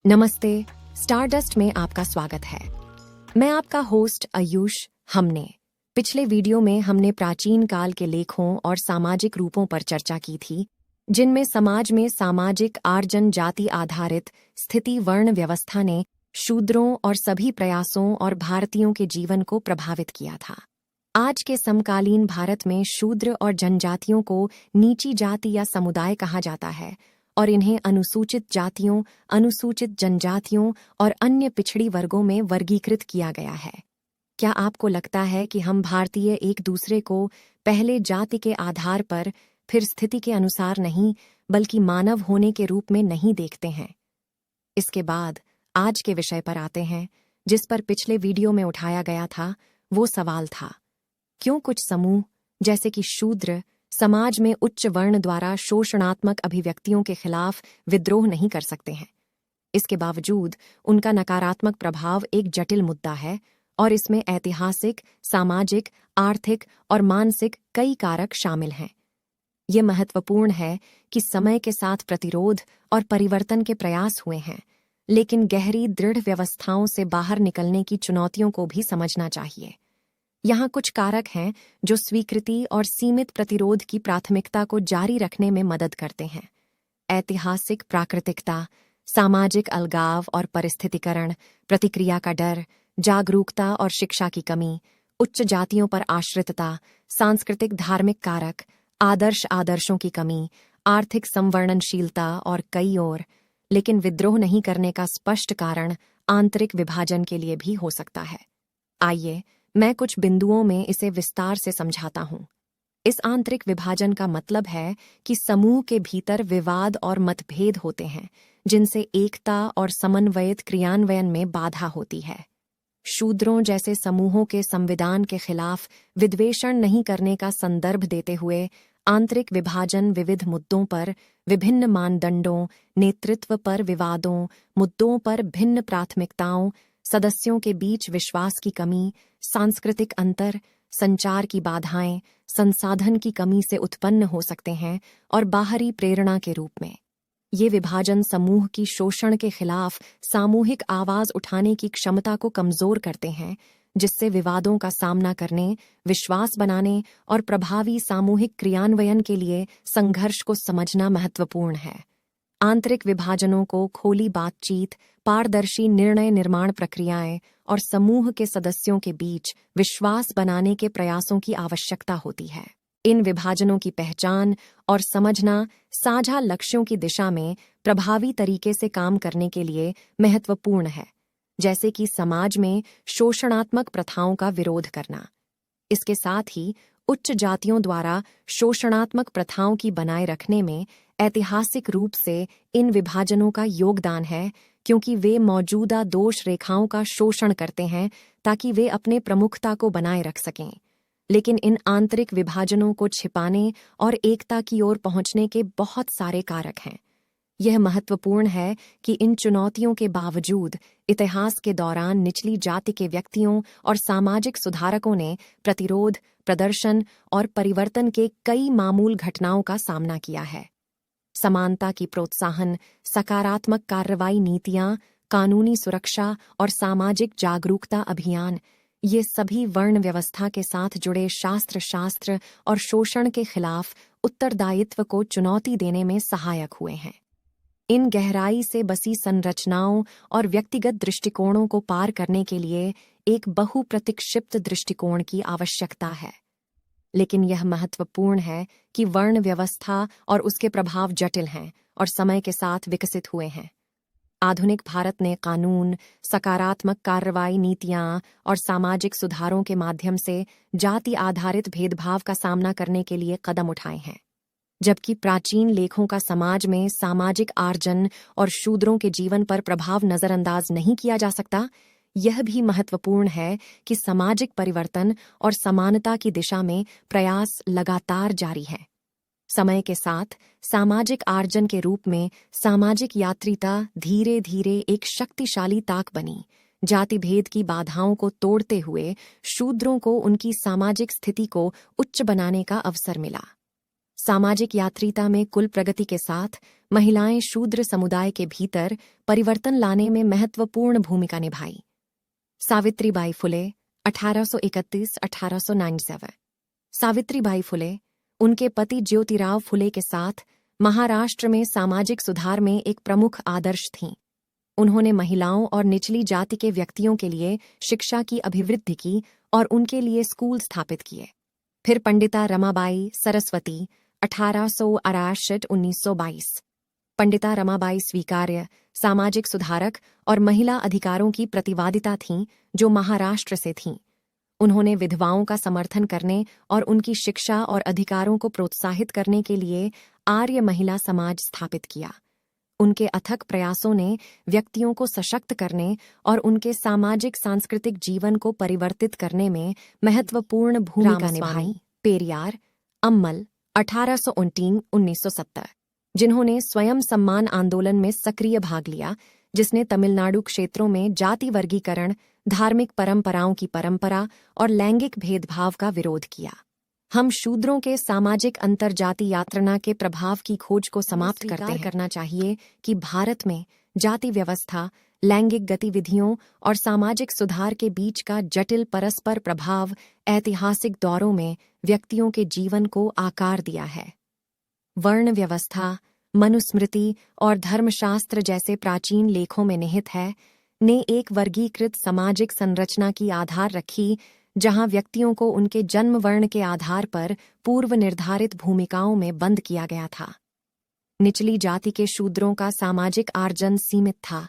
नमस्ते, स्टारडस्ट में आपका स्वागत है। मैं आपका होस्ट आयुष। हमने पिछले वीडियो में हमने प्राचीन काल के लेखों और सामाजिक रूपों पर चर्चा की थी, जिनमें समाज में सामाजिक आर्जन जाति आधारित स्थिति वर्ण व्यवस्था ने शूद्रों और सभी प्रयासों और भारतीयों के जीवन को प्रभावित किया था। आज के समकालीन भारत में शूद्र और जनजातियों को नीची जाति या समुदाय कहा जाता है और इन्हें अनुसूचित जातियों, अनुसूचित जनजातियों और अन्य पिछड़ी वर्गों में वर्गीकृत किया गया है। क्या आपको लगता है कि हम भारतीय एक दूसरे को पहले जाति के आधार पर, फिर स्थिति के अनुसार नहीं, बल्कि मानव होने के रूप में नहीं देखते हैं? इसके बाद आज के विषय पर आते हैं, जिस पर पिछले वीडियो में उठाया गया था। वो सवाल था, क्यों कुछ समूह जैसे कि शूद्र समाज में उच्च वर्ण द्वारा शोषणात्मक अभिव्यक्तियों के खिलाफ विद्रोह नहीं कर सकते हैं? इसके बावजूद उनका नकारात्मक प्रभाव एक जटिल मुद्दा है और इसमें ऐतिहासिक, सामाजिक, आर्थिक और मानसिक कई कारक शामिल हैं। ये महत्वपूर्ण है कि समय के साथ प्रतिरोध और परिवर्तन के प्रयास हुए हैं, लेकिन गहरी दृढ़ व्यवस्थाओं से बाहर निकलने की चुनौतियों को भी समझना चाहिए। यहाँ कुछ कारक हैं जो स्वीकृति और सीमित प्रतिरोध की प्राथमिकता को जारी रखने में मदद करते हैं। ऐतिहासिक प्राकृतिकता, सामाजिक अलगाव और परिस्थितिकरण, प्रतिक्रिया का डर, जागरूकता और शिक्षा की कमी, उच्च जातियों पर आश्रितता, सांस्कृतिक धार्मिक कारक, आदर्शों की कमी, आर्थिक संवर्णनशीलता और कई और। लेकिन विद्रोह नहीं करने का स्पष्ट कारण आंतरिक विभाजन के लिए भी हो सकता है। आइए मैं कुछ बिंदुओं में इसे विस्तार से समझाता हूँ। इस आंतरिक विभाजन का मतलब है कि समूह के भीतर विवाद और मतभेद होते हैं, जिनसे एकता और समन्वयित क्रियान्वयन में बाधा होती है। शूद्रों जैसे समूहों के संविधान के खिलाफ विद्वेषण नहीं करने का संदर्भ देते हुए आंतरिक विभाजन विविध मुद्दों पर, विभिन्न मानदंडों, नेतृत्व पर विवादों, मुद्दों पर भिन्न प्राथमिकताओं, सदस्यों के बीच विश्वास की कमी, सांस्कृतिक अंतर, संचार की बाधाएं, संसाधन की कमी से उत्पन्न हो सकते हैं और बाहरी प्रेरणा के रूप में। ये विभाजन समूह की शोषण के खिलाफ सामूहिक आवाज उठाने की क्षमता को कमजोर करते हैं, जिससे विवादों का सामना करने, विश्वास बनाने और प्रभावी सामूहिक क्रियान्वयन के लिए संघर्ष को समझना महत्वपूर्ण है। आंतरिक विभाजनों को खोली बातचीत, पारदर्शी निर्णय निर्माण प्रक्रियाएं और समूह के सदस्यों के बीच विश्वास बनाने के प्रयासों की आवश्यकता होती है। इन विभाजनों की पहचान और समझना साझा लक्ष्यों की दिशा में प्रभावी तरीके से काम करने के लिए महत्वपूर्ण है, जैसे कि समाज में शोषणात्मक प्रथाओं का विरोध करना। इसके साथ ही उच्च जातियों द्वारा शोषणात्मक प्रथाओं की बनाए रखने में ऐतिहासिक रूप से इन विभाजनों का योगदान है, क्योंकि वे मौजूदा दोष रेखाओं का शोषण करते हैं ताकि वे अपने प्रमुखता को बनाए रख सकें। लेकिन इन आंतरिक विभाजनों को छिपाने और एकता की ओर पहुंचने के बहुत सारे कारक हैं। यह महत्वपूर्ण है कि इन चुनौतियों के बावजूद इतिहास के दौरान निचली जाति के व्यक्तियों और सामाजिक सुधारकों ने प्रतिरोध, प्रदर्शन और परिवर्तन के कई मामूल घटनाओं का सामना किया है। समानता की प्रोत्साहन, सकारात्मक कार्रवाई नीतियां, कानूनी सुरक्षा और सामाजिक जागरूकता अभियान, ये सभी वर्ण व्यवस्था के साथ जुड़े शास्त्र और शोषण के खिलाफ उत्तरदायित्व को चुनौती देने में सहायक हुए हैं। इन गहराई से बसी संरचनाओं और व्यक्तिगत दृष्टिकोणों को पार करने के लिए एक बहुप्रतिक्षिप्त दृष्टिकोण की आवश्यकता है। लेकिन यह महत्वपूर्ण है कि वर्ण व्यवस्था और उसके प्रभाव जटिल हैं और समय के साथ विकसित हुए हैं। आधुनिक भारत ने कानून, सकारात्मक कार्रवाई नीतियां और सामाजिक सुधारों के माध्यम से जाति आधारित भेदभाव का सामना करने के लिए कदम उठाए हैं। जबकि प्राचीन लेखों का समाज में सामाजिक आर्जन और शूद्रों के जीवन पर प्रभाव नजरअंदाज नहीं किया जा सकता, यह भी महत्वपूर्ण है कि सामाजिक परिवर्तन और समानता की दिशा में प्रयास लगातार जारी है। समय के साथ सामाजिक आर्जन के रूप में सामाजिक यात्रिता धीरे धीरे एक शक्तिशाली ताक बनी। जाति भेद की बाधाओं को तोड़ते हुए शूद्रों को उनकी सामाजिक स्थिति को उच्च बनाने का अवसर मिला। सामाजिक यात्रीता में कुल प्रगति के साथ महिलाएं शूद्र समुदाय के भीतर परिवर्तन लाने में महत्वपूर्ण भूमिका निभाई। सावित्रीबाई फुले 1831-1897। सावित्रीबाई फुले उनके पति ज्योतिराव फुले के साथ महाराष्ट्र में सामाजिक सुधार में एक प्रमुख आदर्श थीं। उन्होंने महिलाओं और निचली जाति के व्यक्तियों के लिए शिक्षा की अभिवृद्धि की और उनके लिए स्कूल स्थापित किए। फिर पंडिता रमाबाई सरस्वती 1868-1922। पंडिता रमाबाई स्वीकार्य सामाजिक सुधारक और महिला अधिकारों की प्रतिवादिता थीं जो महाराष्ट्र से थीं। उन्होंने विधवाओं का समर्थन करने और उनकी शिक्षा और अधिकारों को प्रोत्साहित करने के लिए आर्य महिला समाज स्थापित किया। उनके अथक प्रयासों ने व्यक्तियों को सशक्त करने और उनके सामाजिक सांस्कृतिक जीवन को परिवर्तित करने में महत्वपूर्ण भूमिका निभाई। पेरियार अम्मल 1819-1970, जिन्होंने स्वयं सम्मान आंदोलन में सक्रिय भाग लिया, जिसने तमिलनाडु क्षेत्रों में जाति वर्गीकरण, धार्मिक परंपराओं की परंपरा और लैंगिक भेदभाव का विरोध किया। हम शूद्रों के सामाजिक अंतरजाति यात्रा के प्रभाव की खोज को समाप्त करना चाहिए कि भारत में जाति व्यवस्था, लैंगिक गतिविधियों और सामाजिक सुधार के बीच का जटिल परस्पर प्रभाव ऐतिहासिक दौरों में व्यक्तियों के जीवन को आकार दिया है। वर्ण व्यवस्था, मनुस्मृति और धर्मशास्त्र जैसे प्राचीन लेखों में निहित है, ने एक वर्गीकृत सामाजिक संरचना की आधार रखी जहां व्यक्तियों को उनके जन्म वर्ण के आधार पर पूर्व निर्धारित भूमिकाओं में बंद किया गया था। निचली जाति के शूद्रों का सामाजिक आर्जन सीमित था,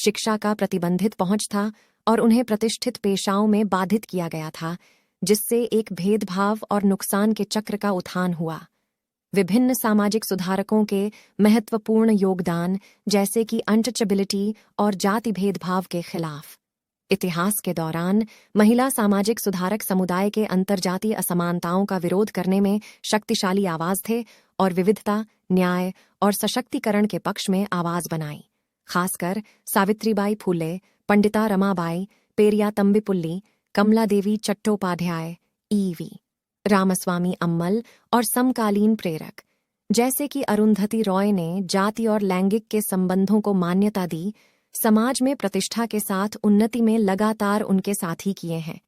शिक्षा का प्रतिबंधित पहुंच था और उन्हें प्रतिष्ठित पेशाओं में बाधित किया गया था, जिससे एक भेदभाव और नुकसान के चक्र का उत्थान हुआ। विभिन्न सामाजिक सुधारकों के महत्वपूर्ण योगदान, जैसे कि अनटचेबिलिटी और जाति भेदभाव के खिलाफ। इतिहास के दौरान महिला सामाजिक सुधारक समुदाय के अंतरजातीय असमानताओं का विरोध करने में शक्तिशाली आवाज थे और विविधता, न्याय और सशक्तिकरण के पक्ष में आवाज बनाई। खासकर सावित्रीबाई फुले, पंडिता रमाबाई, पेरिया तंबिपुल्ली, कमला देवी चट्टोपाध्याय, ई.वी. रामस्वामी अम्मल और समकालीन प्रेरक जैसे कि अरुंधति रॉय ने जाति और लैंगिक के संबंधों को मान्यता दी, समाज में प्रतिष्ठा के साथ उन्नति में लगातार उनके साथी किए हैं।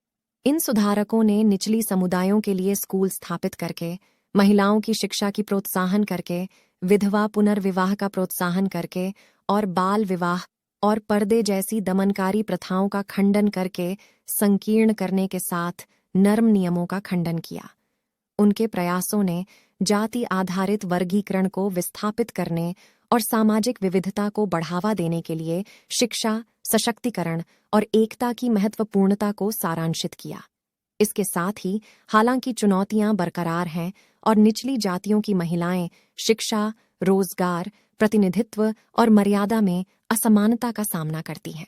इन सुधारकों ने निचली समुदायों के लिए स्कूल स्थापित करके, महिलाओं की शिक्षा की प्रोत्साहन करके, विधवा पुनर्विवाह का प्रोत्साहन करके और बाल विवाह और पर्दे जैसी दमनकारी प्रथाओं का खंडन करके संकीर्ण करने के साथ नर्म नियमों का खंडन किया। उनके प्रयासों ने जाति आधारित वर्गीकरण को विस्थापित करने और सामाजिक विविधता को बढ़ावा देने के लिए शिक्षा, सशक्तिकरण और एकता की महत्वपूर्णता को सारांशित किया। इसके साथ ही हालांकि चुनौतियां बरकरार हैं और निचली जातियों की महिलाएं शिक्षा, रोजगार, प्रतिनिधित्व और मर्यादा में असमानता का सामना करती हैं।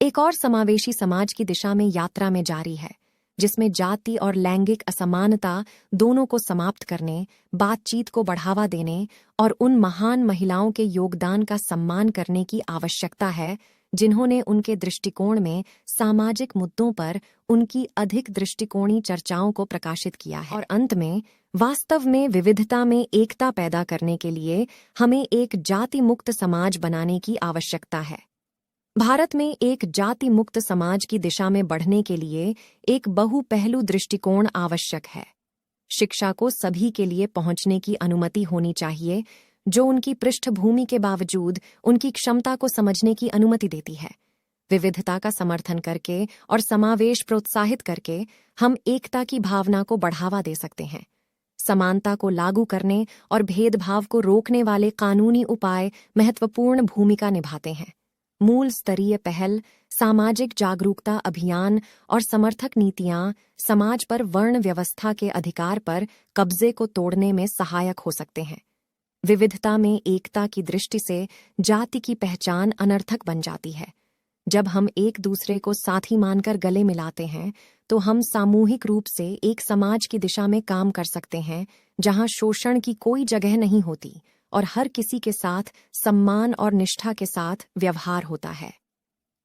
एक और समावेशी समाज की दिशा में यात्रा में जारी है, जिसमें जाति और लैंगिक असमानता दोनों को समाप्त करने, बातचीत को बढ़ावा देने और उन महान महिलाओं के योगदान का सम्मान करने की आवश्यकता है जिन्होंने उनके दृष्टिकोण में सामाजिक मुद्दों पर उनकी अधिक दृष्टिकोणी चर्चाओं को प्रकाशित किया है। और अंत में, वास्तव में विविधता में एकता पैदा करने के लिए हमें एक जाति मुक्त समाज बनाने की आवश्यकता है। भारत में एक जाति मुक्त समाज की दिशा में बढ़ने के लिए एक बहुपहलू दृष्टिकोण आवश्यक है। शिक्षा को सभी के लिए पहुंचने की अनुमति होनी चाहिए, जो उनकी पृष्ठभूमि के बावजूद उनकी क्षमता को समझने की अनुमति देती है। विविधता का समर्थन करके और समावेश प्रोत्साहित करके हम एकता की भावना को बढ़ावा दे सकते हैं। समानता को लागू करने और भेदभाव को रोकने वाले कानूनी उपाय महत्वपूर्ण भूमिका निभाते हैं। मूल स्तरीय पहल, सामाजिक जागरूकता अभियान और समर्थक नीतियां समाज पर वर्ण व्यवस्था के अधिकार पर कब्जे को तोड़ने में सहायक हो सकते हैं। विविधता में एकता की दृष्टि से जाति की पहचान अनर्थक बन जाती है। जब हम एक दूसरे को साथी मानकर गले मिलाते हैं, तो हम सामूहिक रूप से एक समाज की दिशा में काम कर सकते हैं जहां शोषण की कोई जगह नहीं होती और हर किसी के साथ सम्मान और निष्ठा के साथ व्यवहार होता है।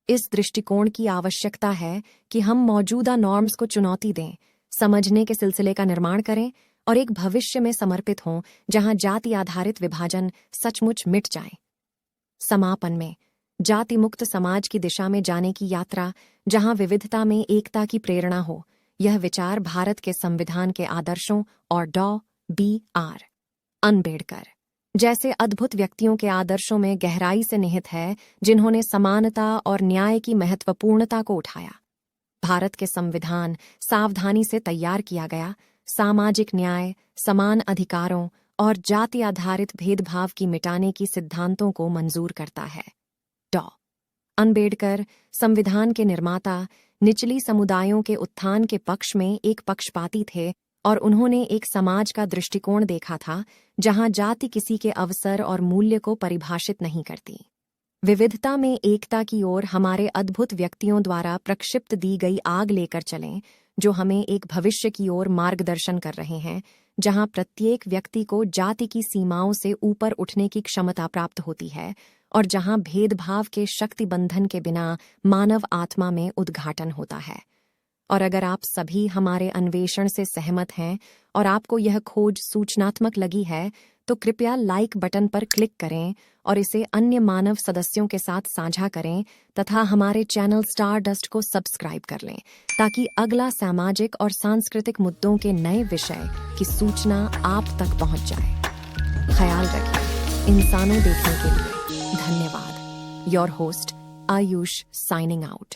इस दृष्टिकोण की आवश्यकता है कि हम मौजूदा नॉर्म्स को चुनौती दें, समझने के सिलसिले का निर्माण करें और एक भविष्य में समर्पित हों जहां जाति आधारित विभाजन सचमुच मिट जाए। समापन में जाति मुक्त समाज की दिशा में जाने की यात्रा, जहां विविधता में एकता की प्रेरणा हो, यह विचार भारत के संविधान के आदर्शों और डॉ.बी.आर. अम्बेडकर जैसे अद्भुत व्यक्तियों के आदर्शों में गहराई से निहित है, जिन्होंने समानता और न्याय की महत्वपूर्णता को उठाया। भारत के संविधान सावधानी से तैयार किया गया, सामाजिक न्याय, समान अधिकारों और जाति आधारित भेदभाव की मिटाने की सिद्धांतों को मंजूर करता है। डॉ. अम्बेडकर संविधान के निर्माता, निचली समुदायों के उत्थान के पक्ष में एक पक्षपाती थे और उन्होंने एक समाज का दृष्टिकोण देखा था जहां जाति किसी के अवसर और मूल्य को परिभाषित नहीं करती। विविधता में एकता की ओर हमारे अद्भुत व्यक्तियों द्वारा प्रक्षिप्त दी गई आग लेकर चलें, जो हमें एक भविष्य की ओर मार्गदर्शन कर रहे हैं, जहां प्रत्येक व्यक्ति को जाति की सीमाओं से ऊपर उठने की क्षमता प्राप्त होती है और जहां भेदभाव के शक्ति बंधन के बिना मानव आत्मा में उद्घाटन होता है। और अगर आप सभी हमारे अन्वेषण से सहमत हैं और आपको यह खोज सूचनात्मक लगी है, तो कृपया लाइक बटन पर क्लिक करें और इसे अन्य मानव सदस्यों के साथ साझा करें तथा हमारे चैनल स्टारडस्ट को सब्सक्राइब कर लें, ताकि अगला सामाजिक और सांस्कृतिक मुद्दों के नए विषय की सूचना आप तक पहुंच जाए। ख्याल रखें। इंसानों देखने के लिए धन्यवाद। Your host Ayush signing out.